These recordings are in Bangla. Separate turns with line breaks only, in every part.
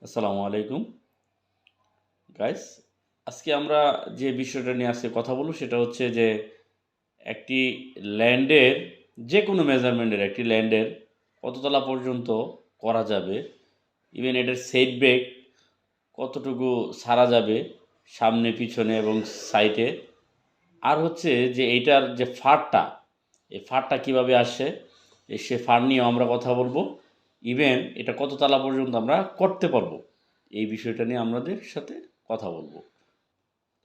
আসসালামু আলাইকুম গাইস। আজকে আমরা যে বিষয়টা নিয়ে আজকে কথা বলবো সেটা হচ্ছে যে একটি ল্যান্ডের যে কোনো মেজারমেন্টের একটি ল্যান্ডের কততলা পর্যন্ত করা যাবে, ইভেন এটার সেট ব্যাক কতটুকু ছাড়া যাবে সামনে পিছনে এবং সাইডে, আর হচ্ছে যে এইটার যে ফারটা, এই ফারটা কীভাবে আসে সে ফার নিয়েও আমরা কথা বলবো। ইভেন এটা কত তালা পর্যন্ত আমরা করতে পারবো এই বিষয়টা নিয়ে আমাদের সাথে কথা বলবো।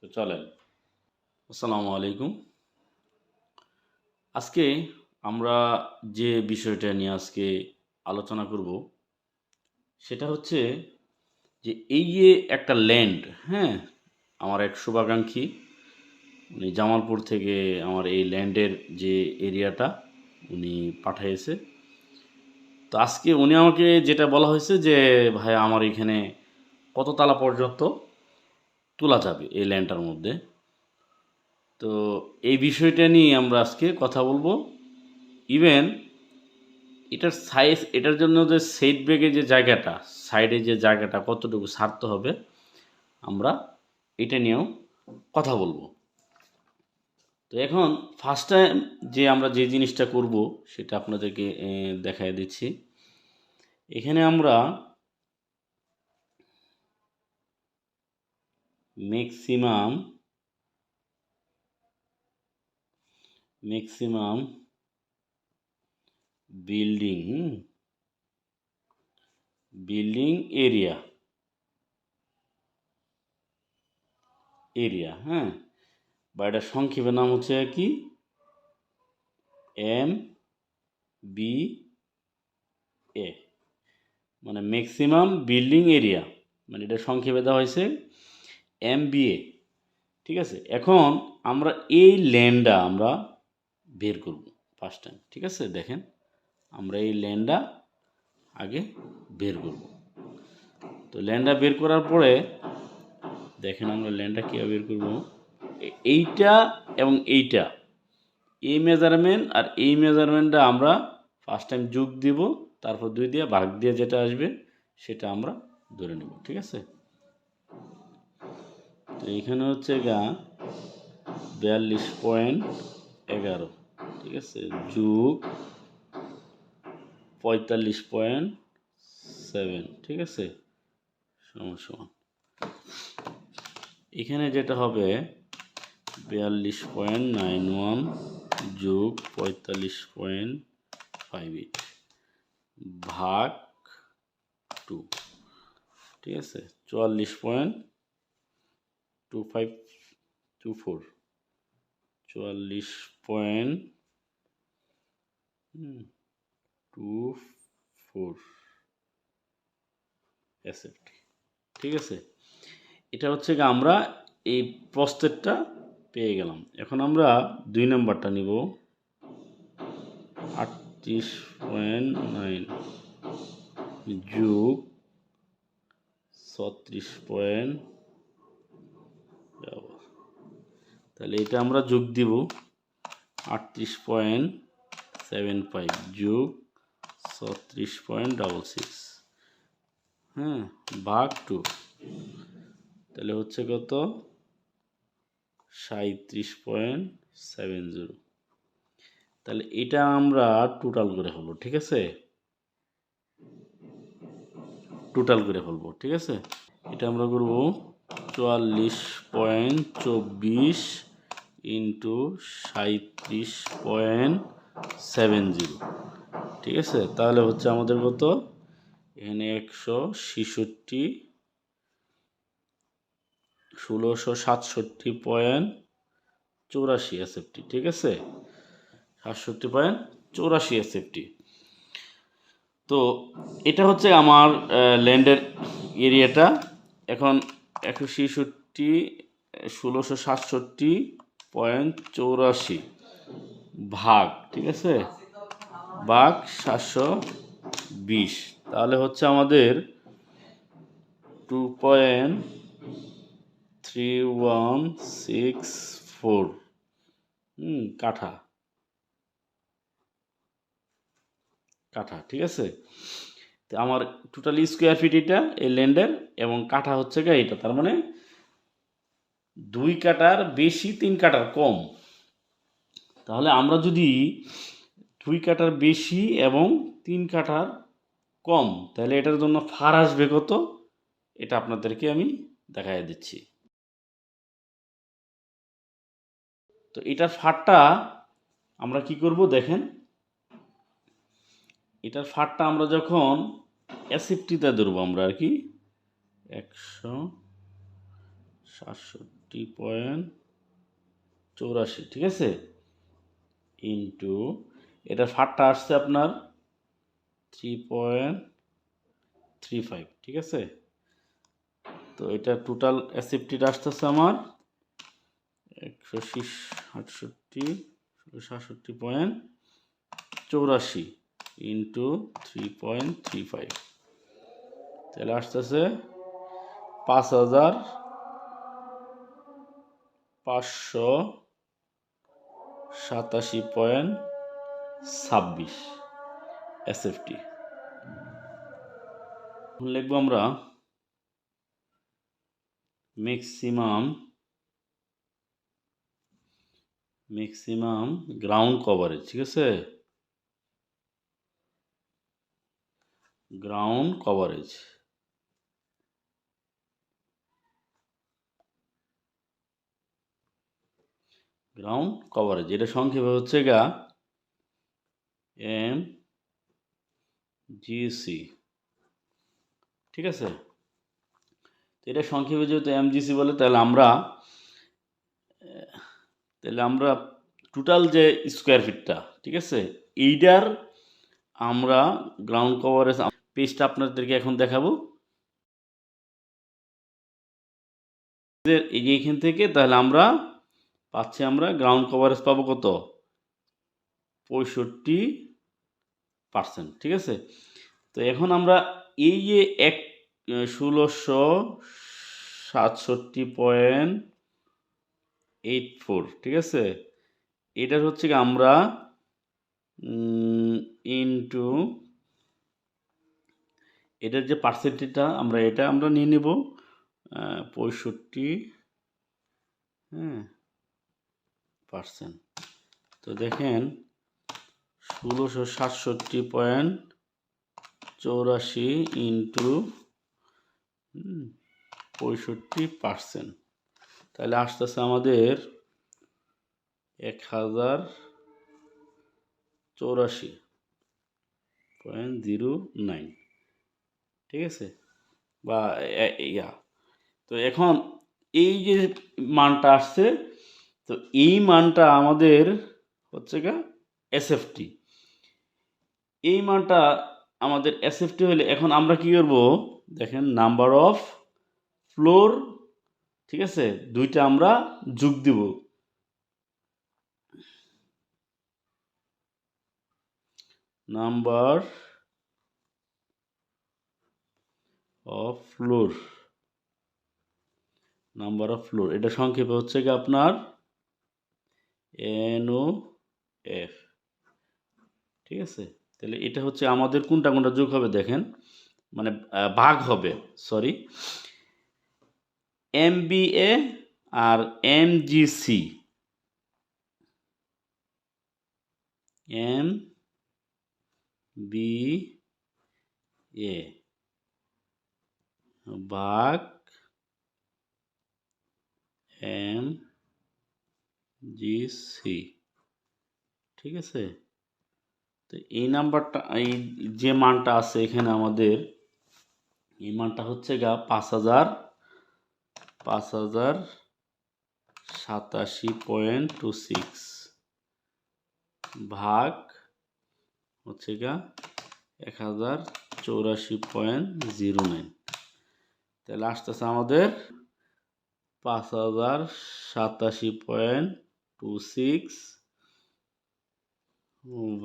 তো চলেন। আসসালামু আলাইকুম। আজকে আমরা যে বিষয়টা নিয়ে আজকে আলোচনা করব সেটা হচ্ছে যে এই যে একটা ল্যান্ড, হ্যাঁ, আমার এক শুভাকাঙ্ক্ষী উনি জামালপুর থেকে আমার এই ল্যান্ডের যে এরিয়াটা উনি পাঠিয়েছে। তো আজকে উনি আমাকে যেটা বলা হয়েছে যে ভাই আমার এখানে কত তালা পর্যন্ত তোলা যাবে এই ল্যান্ডটার মধ্যে। তো এই বিষয়টা নিয়ে আমরা আজকে কথা বলবো। ইভেন এটার সাইজ, এটার জন্য যে সেট ব্যাগের যে জায়গাটা, সাইডে যে জায়গাটা কতটুকু ছাড়তে হবে আমরা এটা নিয়েও কথা বলবো। তো এখন ফার্স্ট টাইম যে আমরা যে জিনিসটা করব সেটা আপনাদেরকে দেখায় দিচ্ছি। এখানে আমরা ম্যাক্সিমাম বিল্ডিং এরিয়া, হ্যাঁ, বা এটার সংক্ষেপে নাম হচ্ছে কি MBA, মানে ম্যাক্সিমাম বিল্ডিং এরিয়া, মানে এটা সংক্ষেপে দেওয়া হয়েছে MBA। ঠিক আছে, এখন আমরা এই ল্যান্ডটা আমরা বের করব ফার্স্ট টাইম। ঠিক আছে, দেখেন আমরা এই ল্যান্ডটা আগে বের করব। তো ল্যান্ডটা বের করার পরে দেখেন আমরা ল্যান্ডটা কীভাবে বের করব। এইটা এবং এইটা, এই মেজারমেন্ট আর এই মেজারমেন্টটা আমরা ফার্স্ট টাইম যোগ দিব, তারপর 2 দিয়ে ভাগ দিয়ে যেটা আসবে সেটা আমরা ধরে নেব। ঠিক আছে, তো এখানে হচ্ছে 42.11, ঠিক আছে, যোগ 45.7, ঠিক আছে, সমান এখানে যেটা হবে 42.91 যোগ 45.58 ভাগ 2, ঠিক আছে, 44.2524, 44.24 SFT। ঠিক আছে, এটা হচ্ছে আমরা এই প্রস্থেরটা পেয়ে গেলাম। এখন আমরা 2 নাম্বারটা নিব 38.9 যোগ 36. তাহলে এটা আমরা যোগ দিব 38.75 যোগ 36.66, হ্যাঁ, ভাগ 2, তাহলে হচ্ছে কত 37.70। তাহলে এটা আমরা টোটাল করে ফেলবো। ঠিক আছে, ঠিক আছে, এটা আমরা করব 44.24 ইন্টু 37.70। ঠিক আছে, তাহলে হচ্ছে আমাদের কত এখানে 1667.84 SFT। ঠিক আছে, 67.84 SFT। তো এটা হচ্ছে আমার ল্যান্ডের এরিয়াটা। এখন 1667.84 ভাগ, ঠিক আছে, ভাগ 720, তাহলে হচ্ছে আমাদের 2.3164 কাঠা। ঠিক আছে, তো তো আমার টোটালি স্কোয়ার ফিট এটা এই ল্যান্ডের, এবং কাঠা হচ্ছে গা এটা, তার মানে 2 কাঠার বেশি 3 কাঠার কম। তাহলে আমরা যদি 2 কাঠার বেশি এবং 3 কাঠার কম, তাহলে এটার জন্য ফার আসবে কত, এটা আপনাদেরকে আমি দেখাই দিচ্ছি। তো এটার ফারটা আমরা কি করব দেখেন, এটার ফারটা আমরা যখন এসএফটিতে ধরবো আমরা আর কি 167.84, ঠিক আছে, ইন্টু এটার ফারটা আসছে আপনার 3.35, ঠিক আছে। তো এটা টোটাল এসএফটিটা আসতেছে আমার 167.84 ইন্টু 3.35, তাহলে আসতেছে 5,587.26 এসএফটি। লিখবো আমরা ম্যাক্সিমাম গ্রাউন্ড কভারেজ, ঠিক আছে, গ্রাউন্ড কভারেজ। গ্রাউন্ড কভারেজ এটা সংক্ষেপে হচ্ছে গা MGC, ঠিক আছে। তো এটা সংক্ষেপে যেহেতু MGC বলে, তাহলে আমরা টোটাল যে স্কোয়ার ফিটটা, ঠিক আছে, এইটার আমরা গ্রাউন্ড কভারেজ পেজটা আপনাদেরকে এখন দেখাবো। এই যে এখান থেকে তাহলে আমরা পাচ্ছি, আমরা গ্রাউন্ড কভারেজ পাবো কত, 65%, ঠিক আছে। তো এখন আমরা এই যে 1667.84, ঠিক আছে, এটার হচ্ছে কি আমরা ইনটু এটার যে পার্সেন্টেজটা আমরা এটা আমরা নিয়ে নেব 65%। তো দেখেন 1667.84 ইন্টু 65%, তাহলে আসতেছে আমাদের 1084.09, ঠিক আছে, বা ইয়া। তো এখন এই যে মানটা আসছে, তো এই মানটা আমাদের হচ্ছে গা এসএফটি। এই মানটা আমাদের এসএফটি হলে এখন আমরা কি করব দেখেন, নাম্বার অফ ফ্লোর, ঠিক আছে, দুইটা আমরা যোগ দিব। নাম্বার অফ ফ্লোর, এটা সংক্ষেপে হচ্ছে কি আপনার NOF, ঠিক আছে। তাহলে এটা হচ্ছে আমাদের কোনটা কোনটা যোগ হবে দেখেন, মানে ভাগ হবে, সরি, MBA আর MGC, MBA ভাগ MGC, ঠিক আছে। তো এই নাম্বারটা, এই যে মানটা আছে এখানে আমাদের, এই মানটা হচ্ছে গা 5,087.26 ভাগ হচ্ছে গা 1084.09, তাহলে আসতেছে আমাদের 5,087.26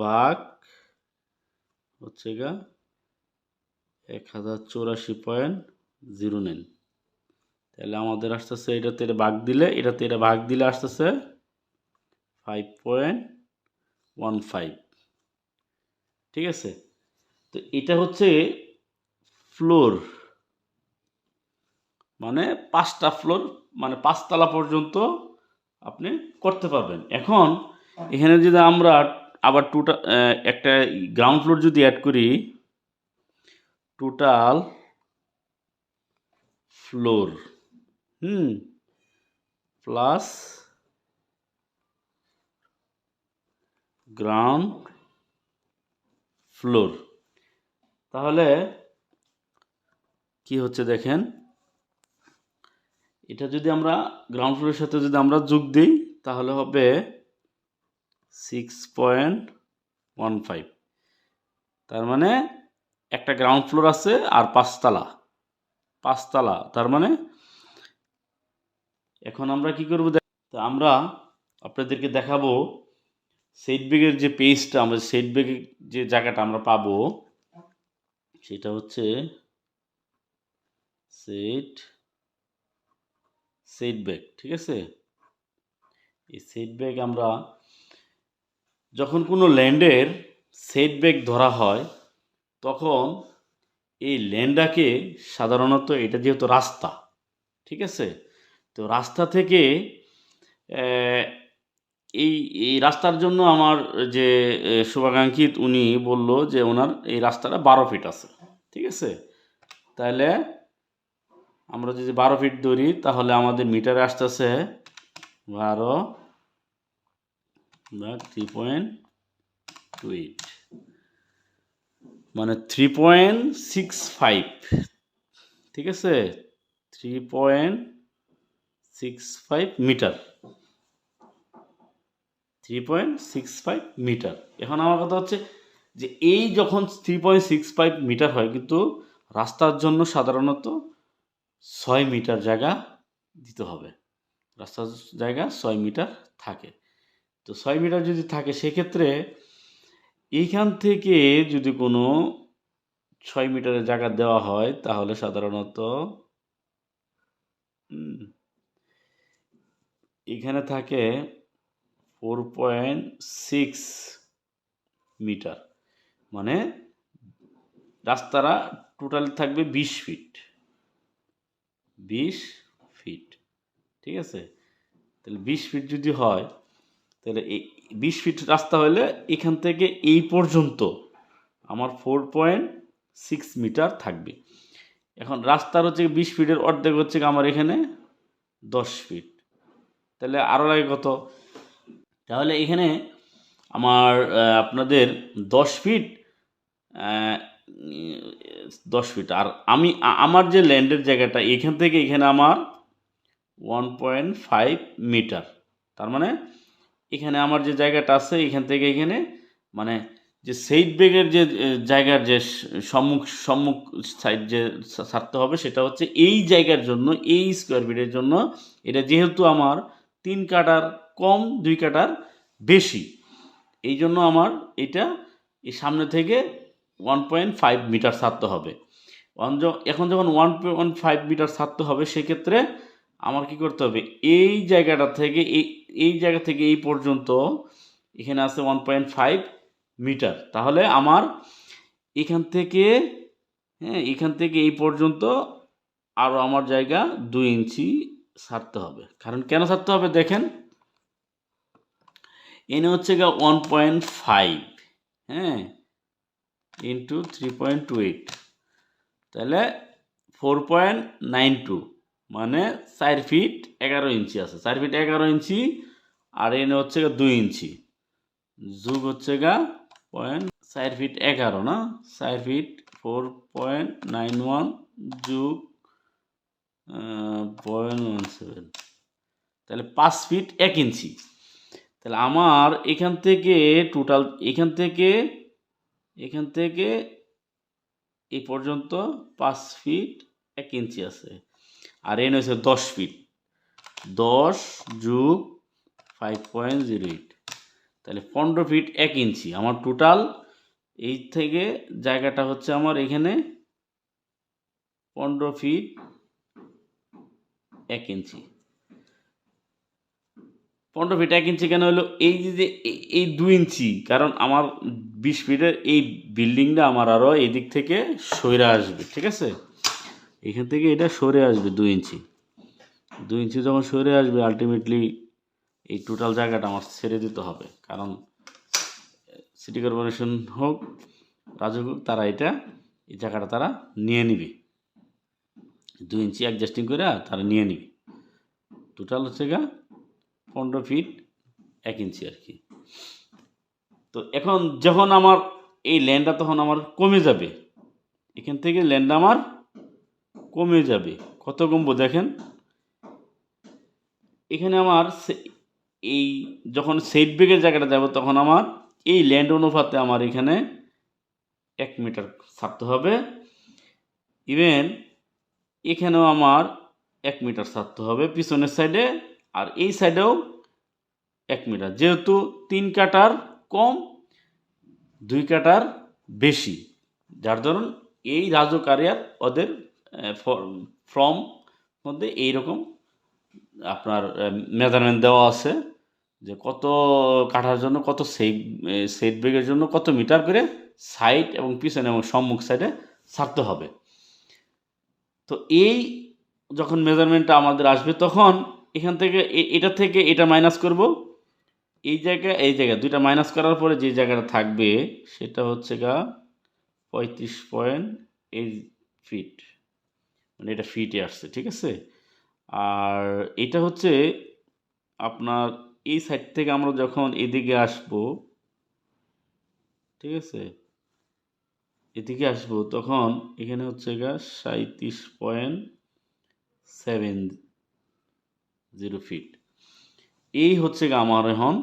ভাগ হচ্ছে গা 1084.09, তাহলে আমাদের আসতেছে এটাতে ভাগ দিলে, এটা ভাগ দিলে আসতেছে 5.15, ঠিক আছে। তো এটা হচ্ছে ফ্লোর, মানে 5টা ফ্লোর, মানে 5তলা পর্যন্ত আপনি করতে পারবেন। এখন এখানে যদি আমরা আবার একটা গ্রাউন্ড ফ্লোর যদি অ্যাড করি, total floor plus ground floor, তাহলে কি হচ্ছে দেখেন, এটা যদি আমরা গ্রাউন্ড ফ্লোরের সাথে যদি আমরা যোগ দিই তাহলে হবে 6.15। তার মানে একটা গ্রাউন্ড ফ্লোর আছে আর 5তলা, তার মানে এখন আমরা কি করব, আমরা আপনাদেরকে দেখাবো সেটব্যাকের যে পেজটা, আমরা সেটব্যাকের যে জায়গাটা আমরা পাবো সেটা হচ্ছে সেটব্যাক, ঠিক আছে। এই সেটব্যাক আমরা যখন কোনো ল্যান্ডের সেটব্যাক ধরা হয় তখন এই ল্যান্ডটাকে সাধারণত, এটা যেহেতু রাস্তা, ঠিক আছে, তো রাস্তা থেকে এই এই রাস্তার জন্য আমার যে শুভাকাঙ্ক্ষিত উনি বলল যে ওনার এই রাস্তাটা 12 ফিট আছে, ঠিক আছে। তাহলে আমরা যদি 12 ফিট ধরি তাহলে আমাদের মিটারে আসতেছে 12 বা 3.28, মানে 3.65, ঠিক আছে, 3.65 মিটার, 3.65 মিটার। এখন আমার কথা হচ্ছে যে এই যখন 3.65 মিটার হয়, কিন্তু রাস্তার জন্য সাধারণত 6 মিটার জায়গা দিতে হবে, রাস্তার জায়গা 6 মিটার থাকে। তো 6 মিটার যদি থাকে সেক্ষেত্রে এইখান থেকে যদি কোনো 6 মিটারের জায়গা দেওয়া হয় তাহলে সাধারণত এখানে থাকে 4.6 মিটার, মানে রাস্তাটা টোটাল থাকবে 20 ফিট, 20 ফিট, ঠিক আছে। তাহলে 20 ফিট যদি হয় তাহলে এই 20 ফিট রাস্তা হলে এখান থেকে এই পর্যন্ত আমার 4.6 মিটার থাকবে। এখন রাস্তার হচ্ছে 20 ফিটের অর্ধেক হচ্ছে আমার এখানে 10 ফিট, তাহলে আরও লাগে কত, তাহলে এখানে আমার আপনাদের 10 ফিট, 10 ফিট, আর আমার যে ল্যান্ডের জায়গাটা এখান থেকে এখানে আমার 1.5 মিটার, তার মানে এখানে আমার যে জায়গাটা আছে এখান থেকে এখানে, মানে যে সেটব্যাকের যে জায়গার যে সম্মুখ সাইড যে ছাড়তে হবে সেটা হচ্ছে এই জায়গার জন্য, এই স্কোয়ার ফিটের জন্য, এটা যেহেতু আমার 3 কাঠার কম 2 কাঠার বেশি, এই জন্য আমার এটা এই সামনে থেকে 1.5 মিটার ছাড়তে হবে। এখন যখন 1.5 মিটার ছাড়তে হবে সেক্ষেত্রে আমার কি করতে হবে, এই জায়গাটা থেকে এই জায়গা থেকে এই পর্যন্ত এখানে আছে 1.5 মিটার, তাহলে আমার এখান থেকে, হ্যাঁ, এখান থেকে এই পর্যন্ত আরও আমার জায়গা 2 ইঞ্চি ছাড়তে হবে। কারণ কেন ছাড়তে হবে দেখেন, এনে হচ্ছে গা 1.5, হ্যাঁ, ইন্টু 3.28, তাহলে 4.92, মানে 4 ফিট 11 ইঞ্চি আছে, 4 ফিট 11 ইঞ্চি, আর এনে হচ্ছে গা 2 ইঞ্চি, যোগ হচ্ছে গা 4 ফিট 11, না 4 ফিট 4.91 যোগ 0.17, তাহলে 5 ফিট 1 ইঞ্চি। তাহলে আমার এখান থেকে টোটাল, এখান থেকে এই পর্যন্ত 5 ফিট 1 ইঞ্চি আছে, আর এন হচ্ছে 10 ফিট, 10 যোগ 5.08, তাহলে 15 ফিট 1 ইঞ্চি আমার টোটাল। এই থেকে জায়গাটা হচ্ছে আমার এখানে 15 ফিট 1 ইঞ্চি। 15 ফিট 1 ইঞ্চি কেন হলো? এই যে এই 2 ইঞ্চি, কারণ আমার 20 ফিটের এই বিল্ডিংটা আমার আরও এদিক থেকে সরে আসবে, ঠিক আছে? এখান থেকে এটা সরে আসবে 2 ইঞ্চি। 2 ইঞ্চি যখন সরে আসবে, আলটিমেটলি এই টোটাল জায়গাটা আমার ছেড়ে দিতে হবে, কারণ সিটি কর্পোরেশন হোক, রাজুক হোক, তারা এই জায়গাটা তারা নিয়ে নিবে। 2 ইঞ্চি অ্যাডজাস্টিং করে তারা নিয়ে নিবে। টোটাল হচ্ছে 15 ফিট 1 ইঞ্চি আর কি। তো এখন যখন আমার এই ল্যান্ডটা তখন আমার কমে যাবে, এখান থেকে ল্যান্ড আমার কমে যাবে। কত কমবো দেখেন, এখানে আমার এই যখন সেট ব্যাকের জায়গাটা যাব, তখন আমার এই ল্যান্ড অনুপাতে আমার এখানে 1 মিটার ছাড়তে হবে। ইভেন এখানেও আমার 1 মিটার ছাড়তে হবে পিছনের সাইডে, আর এই সাইডেও 1 মিটার। যেহেতু 3 কাটার কম, 2 কাটার বেশি, যার ধরুন এই রাজকারিয়ার ওদের ফর্ম মধ্যে এইরকম আপনার মেজারমেন্ট দেওয়া আছে যে কত কাঠার জন্য কত সেট ব্যাগের জন্য কত মিটার করে সাইড এবং পিছনে এবং সম্মুখ সাইডে ছাড়তে হবে। তো এই যখন মেজারমেন্টটা আমাদের আসবে, তখন এখান থেকে এটা থেকে এটা মাইনাস করব, এই জায়গা দুইটা মাইনাস করার পরে যে জায়গাটা থাকবে সেটা হচ্ছে 35.8 ফিট, মানে এটা ফিটে আসছে, ঠিক আছে? আর এটা হচ্ছে আপনার এই সাইড থেকে আমরা যখন এদিকে আসব, ঠিক আছে, এদিকে আসব, তখন এখানে হচ্ছে 37.70 ফিট। এই হচ্ছে আমার এখন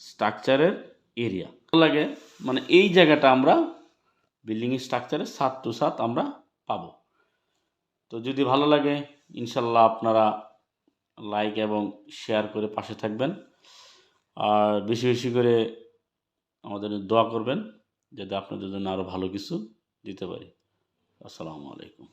স্ট্রাকচারের এরিয়া লাগে, মানে এই জায়গাটা আমরা বিল্ডিং স্ট্রাকচারে 7 টু 7 আমরা পাবো। তো যদি ভালো লাগে, ইনশাল্লাহ আপনারা লাইক এবং শেয়ার করে পাশে থাকবেন, আর বেশি বেশি করে আমাদের দোয়া করবেন যাতে আপনাদের জন্য আরও ভালো কিছু দিতে পারি। আসসালামু আলাইকুম।